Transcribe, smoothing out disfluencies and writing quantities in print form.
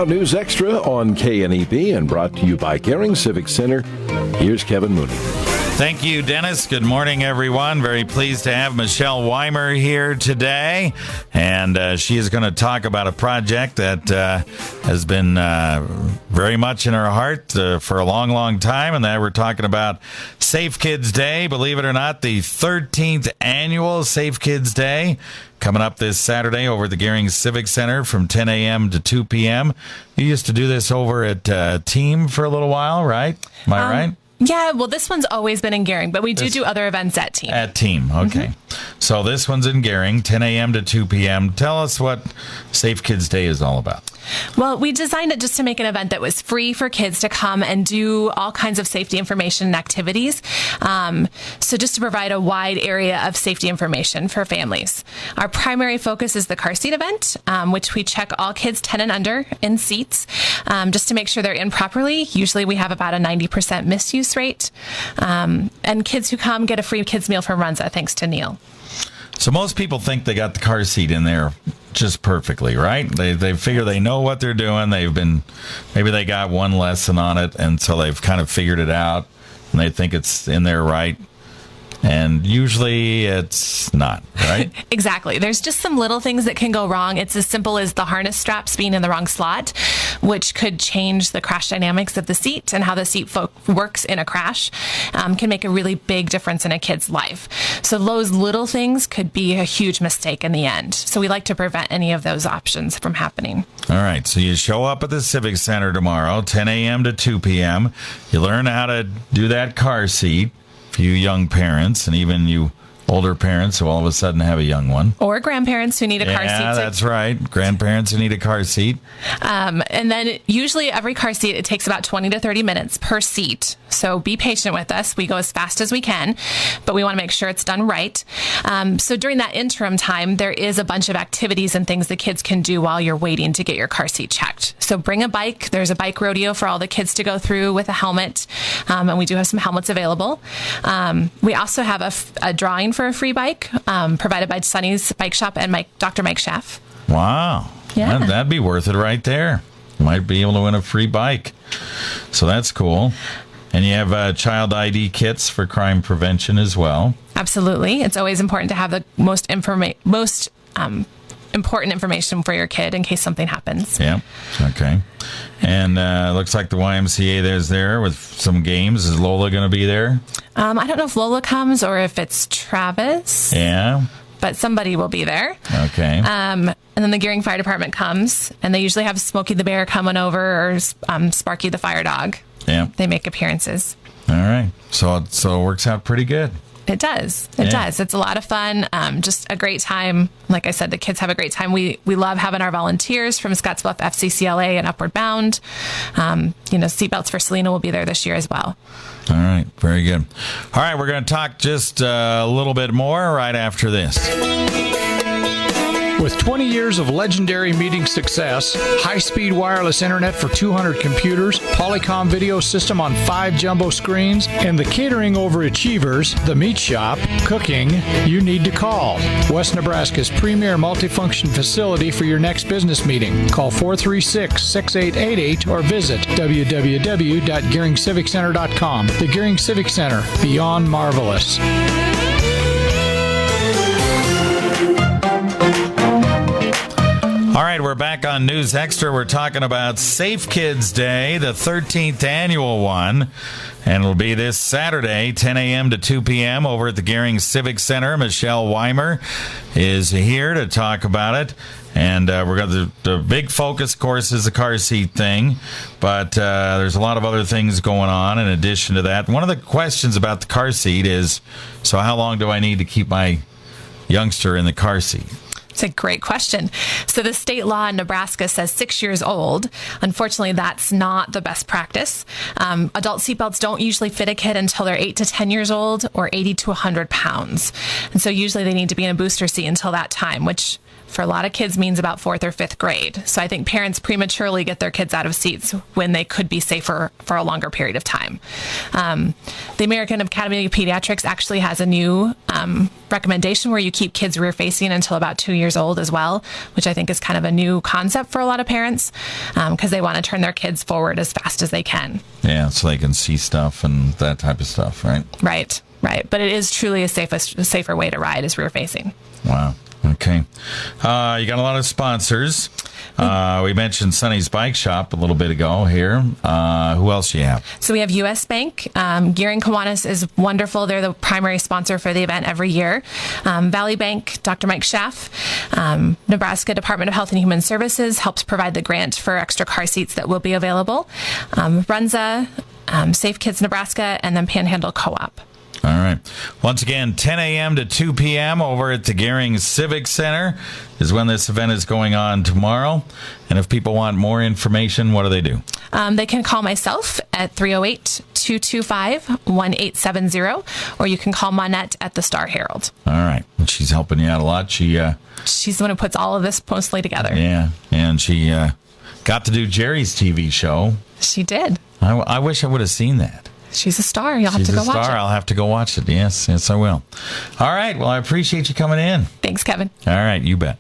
News Extra on KNEB and brought to you by Gering Civic Center. Here's Kevin Mooney. Thank you, Dennis. Good morning, everyone. Very pleased to have Michelle Weimer here today. And she is going to talk about a project that has been very much in her heart for a long, long time. And that we're talking about Safe Kids Day. Believe it or not, the 13th annual Safe Kids Day coming up this Saturday over at the Gering Civic Center from 10 a.m. to 2 p.m. You used to do this over at Team for a little while, right? Am I right? Yeah, well, this one's always been in Gering, but we do other events at Team. At Team, okay. So this one's in Gering, 10 a.m. to 2 p.m. Tell us what Safe Kids Day is all about. Well, we designed it just to make an event that was free for kids to come and do all kinds of safety information and activities. So just to provide a wide area of safety information for families. Our primary focus is the car seat event, which we check all kids 10 and under in seats just to make sure they're in properly. Usually we have about a 90% misuse rate. And kids who come get a free kids meal from Runza, thanks to Neil. So most people think they got the car seat in there just perfectly, right? They figure they know what they're doing. Maybe they got one lesson on it, and so they've kind of figured it out, and they think it's in there right. And usually it's not, right? Exactly. There's just some little things that can go wrong. It's as simple as the harness straps being in the wrong slot, which could change the crash dynamics of the seat, and how the seat works in a crash can make a really big difference in a kid's life. So those little things could be a huge mistake in the end. So we like to prevent any of those options from happening. All right. So you show up at the Civic Center tomorrow, 10 a.m. to 2 p.m. You learn how to do that car seat. You young parents, and even you older parents who all of a sudden have a young one. Or grandparents who need a car seat. Yeah, that's right. Grandparents who need a car seat. And then usually every car seat, it takes about 20 to 30 minutes per seat. So be patient with us. We go as fast as we can, but we want to make sure it's done right. So during that interim time, there is a bunch of activities and things the kids can do while you're waiting to get your car seat checked. So bring a bike. There's a bike rodeo for all the kids to go through with a helmet. And we do have some helmets available. We also have a drawing for a free bike provided by Sonny's Bike Shop and Dr. Mike Schaff. Wow. Yeah. That'd be worth it right there. You might be able to win a free bike. So that's cool. And you have child ID kits for crime prevention as well. Absolutely. It's always important to have the most important information for your kid in case something happens. Yeah. Okay. And looks like the YMCA is there with some games. Is Lola going to be there? I don't know if Lola comes or if it's Travis. Yeah. But somebody will be there. Okay. And then the Gering Fire Department comes, and they usually have Smokey the bear coming over, or Sparky the fire dog. Yeah. They make appearances. All right. So it works out pretty good. It does. It does. It's a lot of fun. Just a great time. Like I said, the kids have a great time. We love having our volunteers from Scottsbluff FCCLA and Upward Bound. Seatbelts for Salena will be there this year as well. All right. Very good. All right. We're going to talk just a little bit more right after this. With 20 years of legendary meeting success, high-speed wireless internet for 200 computers, Polycom video system on 5 jumbo screens, and the catering overachievers, the meat shop, cooking, you need to call. West Nebraska's premier multifunction facility for your next business meeting. Call 436-6888 or visit www.geringciviccenter.com. The Gering Civic Center, beyond marvelous. All right, we're back on News Extra. We're talking about Safe Kids Day, the 13th annual one. And it'll be this Saturday, 10 a.m. to 2 p.m. over at the Gering Civic Center. Michelle Weimer is here to talk about it. And we're got the big focus, of course, is the car seat thing. But there's a lot of other things going on in addition to that. One of the questions about the car seat is, so how long do I need to keep my youngster in the car seat? It's a great question. So the state law in Nebraska says 6 years old. Unfortunately, that's not the best practice. Adult seatbelts don't usually fit a kid until they're 8 to 10 years old or 80 to 100 pounds. And so usually they need to be in a booster seat until that time, which for a lot of kids means about 4th or 5th grade. So I think parents prematurely get their kids out of seats when they could be safer for a longer period of time. The American Academy of Pediatrics actually has a new recommendation where you keep kids rear facing until about 2 years old as well, which I think is kind of a new concept for a lot of parents because they want to turn their kids forward as fast as they can. Yeah, so they can see stuff and that type of stuff, right? Right. But it is truly a safer way to ride is rear facing. Wow. Okay. You got a lot of sponsors. We mentioned Sonny's Bike Shop a little bit ago here. Who else do you have? So we have U.S. Bank. Gering Kiwanis is wonderful. They're the primary sponsor for the event every year. Valley Bank, Dr. Mike Schaff. Nebraska Department of Health and Human Services helps provide the grant for extra car seats that will be available. Runza, Safe Kids Nebraska, and then Panhandle Co-op. All right. Once again, 10 a.m. to 2 p.m. over at the Gering Civic Center is when this event is going on tomorrow. And if people want more information, what do they do? They can call myself at 308-225-1870, or you can call Monette at the Star Herald. All right. She's helping you out a lot. She's the one who puts all of this mostly together. Yeah. And she got to do Jerry's TV show. She did. I wish I would have seen that. She's a star. You'll have to go watch it. I'll have to go watch it. Yes, I will. All right. Well, I appreciate you coming in. Thanks, Kevin. All right. You bet.